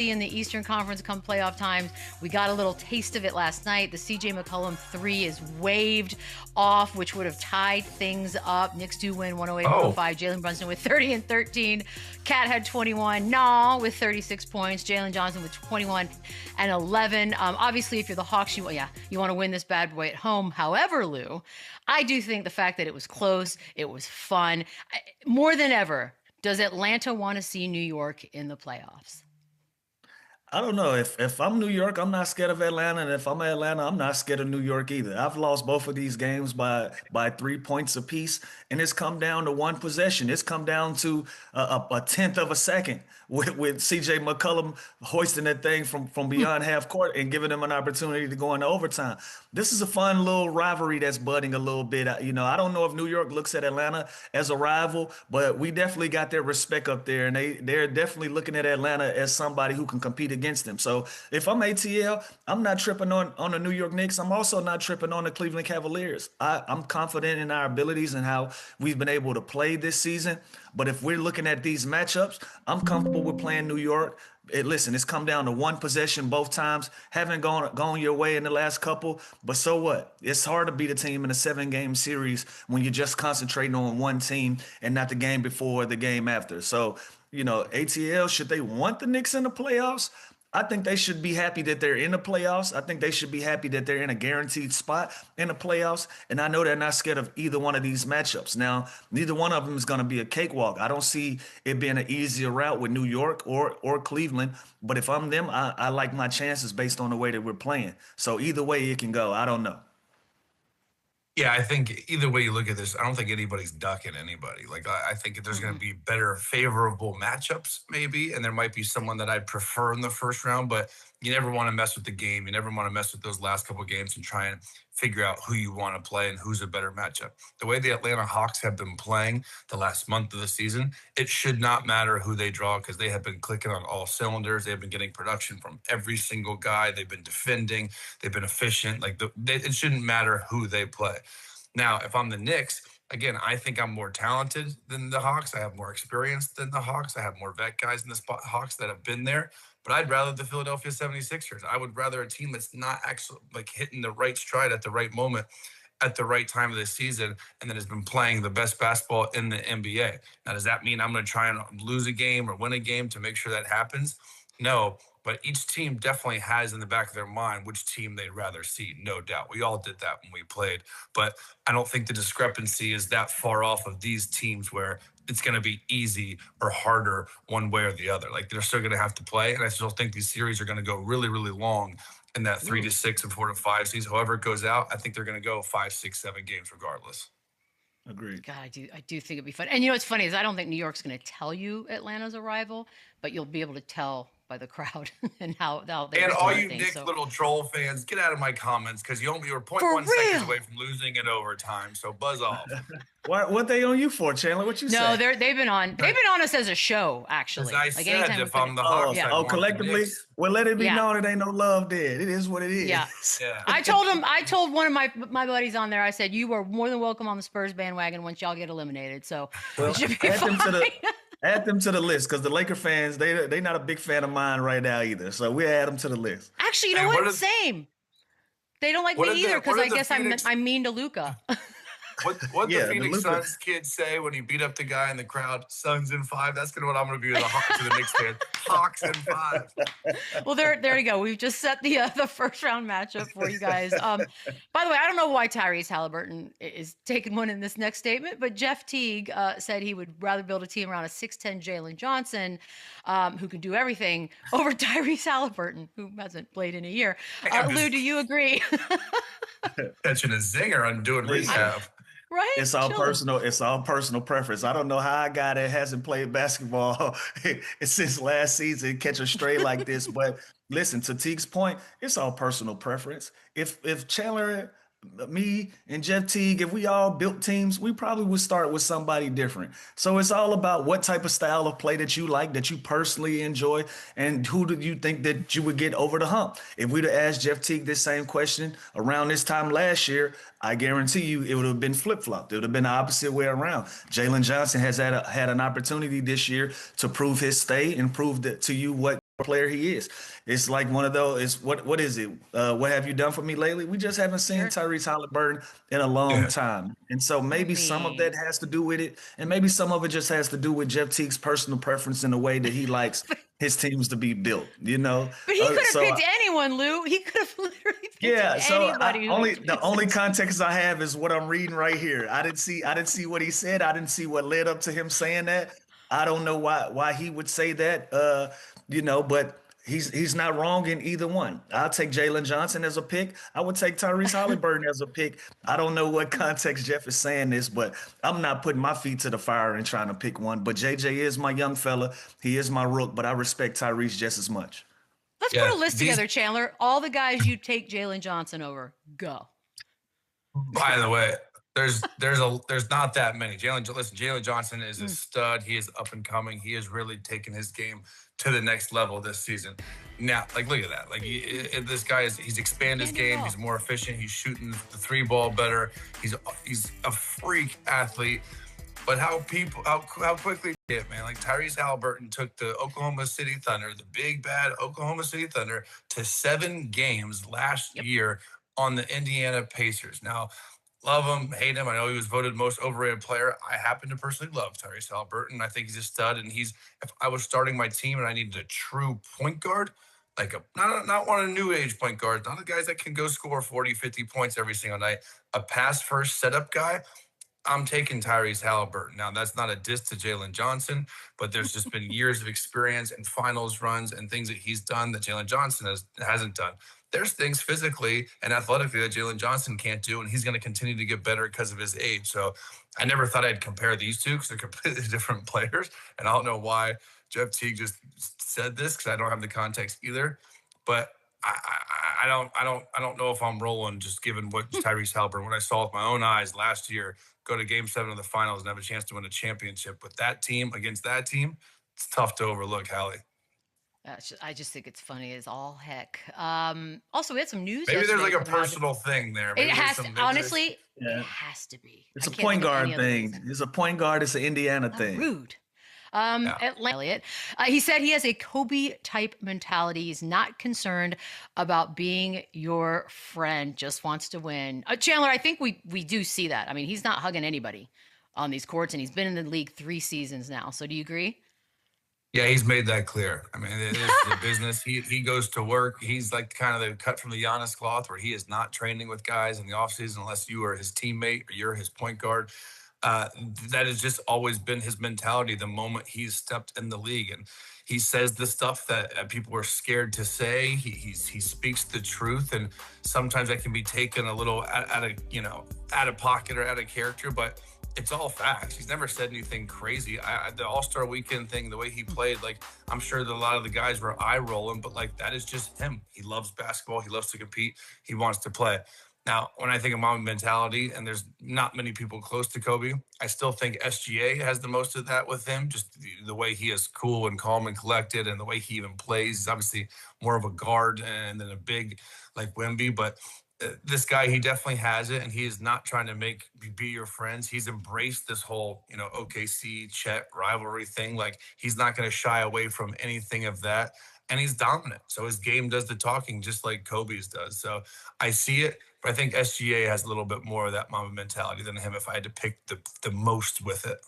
in the Eastern Conference come playoff times. We got a little taste of it last night. The CJ McCollum 3 is waved off, which would have tied things up. Knicks do win 108-105. Jalen Brunson with 30 and 13. Cat had 21. Nah with 36 points. Jalen Johnson with 21 and 11. Obviously, if you're the Hawks, you want to win this bad boy at home. However, Lou, I do think the fact that it was close, it was fun. More than ever, does Atlanta want to see New York in the playoffs? I don't know. If I'm New York, I'm not scared of Atlanta, and if I'm Atlanta, I'm not scared of New York either. I've lost both of these games by 3 points apiece, and it's come down to one possession. It's come down to a tenth of a second with CJ McCollum hoisting that thing from beyond half court and giving them an opportunity to go into overtime. This is a fun little rivalry that's budding a little bit. I don't know if New York looks at Atlanta as a rival, but we definitely got their respect up there, and they're definitely looking at Atlanta as somebody who can compete against them. So if I'm ATL, I'm not tripping on the New York Knicks. I'm also not tripping on the Cleveland Cavaliers. I'm confident in our abilities and how we've been able to play this season. But if we're looking at these matchups, I'm comfortable with playing New York. Listen, it's come down to one possession both times. Haven't gone your way in the last couple, but so what? It's hard to beat a team in a 7-game series when you're just concentrating on one team and not the game before, the game after. So, ATL, should they want the Knicks in the playoffs? I think they should be happy that they're in the playoffs. I think they should be happy that they're in a guaranteed spot in the playoffs. And I know they're not scared of either one of these matchups. Now, neither one of them is going to be a cakewalk. I don't see it being an easier route with New York or Cleveland. But if I'm them, I like my chances based on the way that we're playing. So either way it can go. I don't know. Yeah, I think either way you look at this, I don't think anybody's ducking anybody. Like I think there's going to Mm-mm. be better favorable matchups, maybe, and there might be someone that I'd prefer in the first round. But you never want to mess with the game. You never want to mess with those last couple of games and try and figure out who you want to play and who's a better matchup. The way the Atlanta Hawks have been playing the last month of the season, it should not matter who they draw because they have been clicking on all cylinders. They have been getting production from every single guy. They've been defending. They've been efficient. It shouldn't matter who they play. Now, if I'm the Knicks, again, I think I'm more talented than the Hawks. I have more experience than the Hawks. I have more vet guys in the spot Hawks that have been there. But I'd rather the Philadelphia 76ers. I would rather a team that's not actually like hitting the right stride at the right moment at the right time of the season and that has been playing the best basketball in the NBA. Now, does that mean I'm going to try and lose a game or win a game to make sure that happens? No, but each team definitely has in the back of their mind which team they'd rather see, no doubt. We all did that when we played, but I don't think the discrepancy is that far off of these teams where it's going to be easy or harder one way or the other. Like they're still going to have to play, and I still think these series are going to go really, really long in that 3 to 6 and 4 to 5 season. However it goes out, I think they're going to go 5, 6, 7 games regardless. Agreed. God, I do think it'd be fun. And what's funny is I don't think New York's going to tell you Atlanta's a rival, but you'll be able to tell by the crowd and how they And all respond to you things. Nick So little troll fans, get out of my comments because you were point for 1 seconds real. away from losing in overtime. So buzz off. What they on you for, Chandler? What you No, say? they've been on us as a show As actually. I Like said, anytime we if put I'm it. the Oh, Hawks, Yeah, I want the collectively, Knicks. well, let it be yeah, known it ain't no love there. It is what it yeah. is. Yeah. I told one of my buddies on there. I said you are more than welcome on the Spurs bandwagon once y'all get eliminated. So it Well, should be fine. add them to the list because the Laker fans they not a big fan of mine right now either. So we add them to the list. Actually, you know Hey, what? Same. They don't like me either what because did I the guess I'm Phoenix I'm mean to Luca. what the Yeah, the Phoenix Luka. Suns kids say when you beat up the guy in the crowd? Suns in five. That's gonna what I'm gonna be to the Knicks fan. Hawks in five. Well, there you go. We've just set the first round matchup for you guys. By the way, I don't know why Tyrese Halliburton is taking one in this next statement, but Jeff Teague said he would rather build a team around a 6'10" Jalen Johnson, who can do everything, over Tyrese Halliburton, who hasn't played in a year. Hey, I'm Lou, just do you agree? catching a zinger and doing Listen, rehab. Right? it's all Chilling. personal. It's all personal preference. I don't know how a guy that hasn't played basketball since last season catch a stray like this. But listen, to Teague's point, it's all personal preference. If Chandler, me, and Jeff Teague, if we all built teams, we probably would start with somebody different. So it's all about what type of style of play that you like, that you personally enjoy, and who do you think that you would get over the hump. If we'd have asked Jeff Teague this same question around this time last year, I guarantee you it would have been flip-flopped. It would have been the opposite way around. Jalen Johnson has had an opportunity this year to prove his stay and prove that to you what player he is. It's like one of those. It's what is it? What have you done for me lately? We just haven't seen Sure. Tyrese Halliburton in a long Yeah. time, and so I maybe some of that mean, has to do with it, and maybe some of it just has to do with Jeff Teague's personal preference in the way that he likes his teams to be built. but he could have So picked anyone, Lou. He could have literally picked yeah, so anybody who he the only pleases. context I have is what I'm reading right here. I didn't see what he said. I didn't see what led up to him saying that. I don't know why he would say that. But he's not wrong in either one. I'll take Jalen Johnson as a pick. I would take Tyrese Halliburton as a pick. I don't know what context Jeff is saying this, but I'm not putting my feet to the fire and trying to pick one. But JJ is my young fella. He is my rook, but I respect Tyrese just as much. Let's put Yeah. a list together, Chandler. All the guys you take Jalen Johnson over. Go. By the way, there's not that many. Jalen Johnson is a stud. He is up and coming. He has really taken his game to the next level this season. Now, like, look at that. Like, this guy he's expanded his game. He's more efficient. He's shooting the three ball better. He's a freak athlete. But how quickly man, like Tyrese Halliburton took the Oklahoma City Thunder, the big bad Oklahoma City Thunder, to 7 games last year on the Indiana Pacers. Now, love him, hate him. I know he was voted most overrated player. I happen to personally love Tyrese Halliburton. I think he's a stud. And if I was starting my team and I needed a true point guard, like not one of the new age point guards, not the guys that can go score 40, 50 points every single night, a pass first setup guy, I'm taking Tyrese Halliburton. Now, that's not a diss to Jalen Johnson, but there's just been years of experience and finals runs and things that he's done that Jalen Johnson hasn't done. There's things physically and athletically that Jalen Johnson can't do, and he's going to continue to get better because of his age. So I never thought I'd compare these two because they're completely different players. And I don't know why Jeff Teague just said this because I don't have the context either. But I don't know if I'm rolling just given what Tyrese Halliburton, what I saw with my own eyes last year, go to Game 7 of the finals and have a chance to win a championship with that team against that team. It's tough to overlook, Hallie. I just think it's funny as all heck. Also, we had some news. Maybe there's like a yesterday coming out. personal thing there. Maybe It has to, honestly. Yeah. It has to be. It's I a can't point think of guard any other thing. reason. It's a point guard. It's an Indiana How thing. rude. Yeah. Elliott, he said he has a Kobe type mentality. He's not concerned about being your friend, just wants to win. Chandler, I think we do see that. I mean, he's not hugging anybody on these courts, and he's been in the league 3 seasons now. So do you agree? Yeah, he's made that clear. I mean, it is the business. He goes to work. He's like kind of the cut from the Giannis cloth where he is not training with guys in the offseason unless you are his teammate or you're his point guard. That has just always been his mentality the moment he's stepped in the league. And he says the stuff that people are scared to say. He speaks the truth. And sometimes that can be taken a little out of pocket or out of character. But it's all facts. He's never said anything crazy. The All-Star Weekend thing, the way he played, like I'm sure that a lot of the guys were eye rolling, but like that is just him. He loves basketball. He loves to compete. He wants to play. Now, when I think of Mamba mentality, and there's not many people close to Kobe, I still think SGA has the most of that with him. Just the way he is cool and calm and collected, and the way he even plays. He's obviously more of a guard and then a big like Wemby, but this guy, he definitely has it, and he is not trying to be your friends. He's embraced this whole, OKC Chet rivalry thing. Like he's not going to shy away from anything of that, and he's dominant. So his game does the talking, just like Kobe's does. So I see it, but I think SGA has a little bit more of that Mamba mentality than him. If I had to pick the most with it.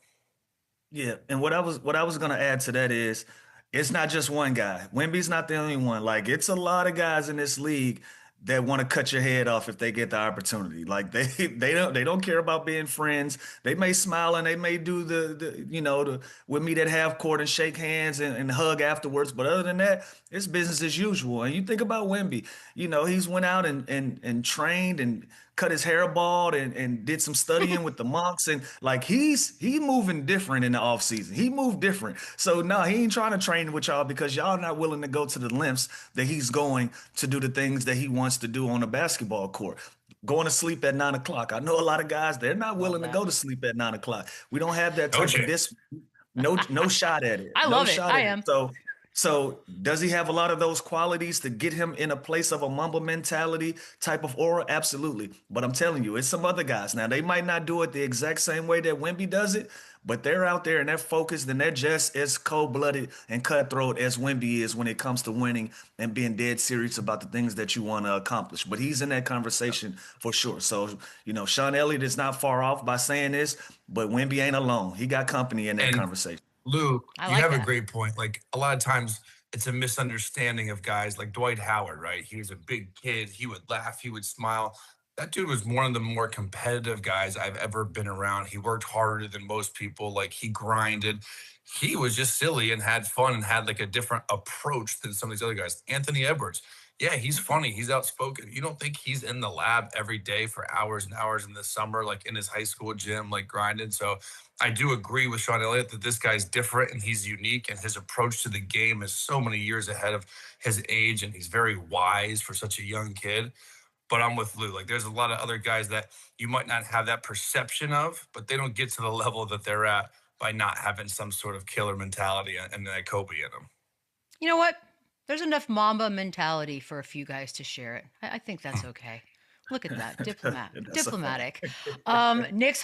Yeah, and what I was gonna add to that is it's not just one guy. Wemby's not the only one. Like it's a lot of guys in this league that want to cut your head off if they get the opportunity. Like they don't care about being friends. They may smile and they may do the with me that half court and shake hands and hug afterwards. But other than that, it's business as usual. And you think about Wemby, he's went out and trained and cut his hair bald and did some studying with the monks and like he moving different in the off season. He moved different. So no, he ain't trying to train with y'all because y'all not willing to go to the lengths that he's going to do the things that he wants to do on a basketball court. Going to sleep at 9 o'clock. I know a lot of guys, they're not willing to go to sleep at 9 o'clock. We don't have that type of this. No shot at it. I No love it. shot I at am. it. So So does he have a lot of those qualities to get him in a place of a Mamba mentality type of aura? Absolutely. But I'm telling you, it's some other guys. Now they might not do it the exact same way that Wemby does it, but they're out there and they're focused and they're just as cold-blooded and cutthroat as Wemby is when it comes to winning and being dead serious about the things that you want to accomplish. But he's in that conversation for sure. So, Sean Elliott is not far off by saying this, but Wemby ain't alone. He got company in that And conversation. Lou, I you like have a that. great point. Like a lot of times it's a misunderstanding of guys like Dwight Howard, right? He was a big kid. He would laugh, he would smile. That dude was one of the more competitive guys I've ever been around. He worked harder than most people. Like he grinded. He was just silly and had fun and had like a different approach than some of these other guys. Anthony Edwards. Yeah, he's funny. He's outspoken. You don't think he's in the lab every day for hours and hours in the summer, like in his high school gym, like grinding. So I do agree with Sean Elliott that this guy's different and he's unique, and his approach to the game is so many years ahead of his age, and he's very wise for such a young kid. But I'm with Lou. Like, there's a lot of other guys that you might not have that perception of, but they don't get to the level that they're at by not having some sort of killer mentality and that Kobe in them. You know what? There's enough Mamba mentality for a few guys to share it. I think that's okay. Look at that. That's a fact. Diplomatic. Knicks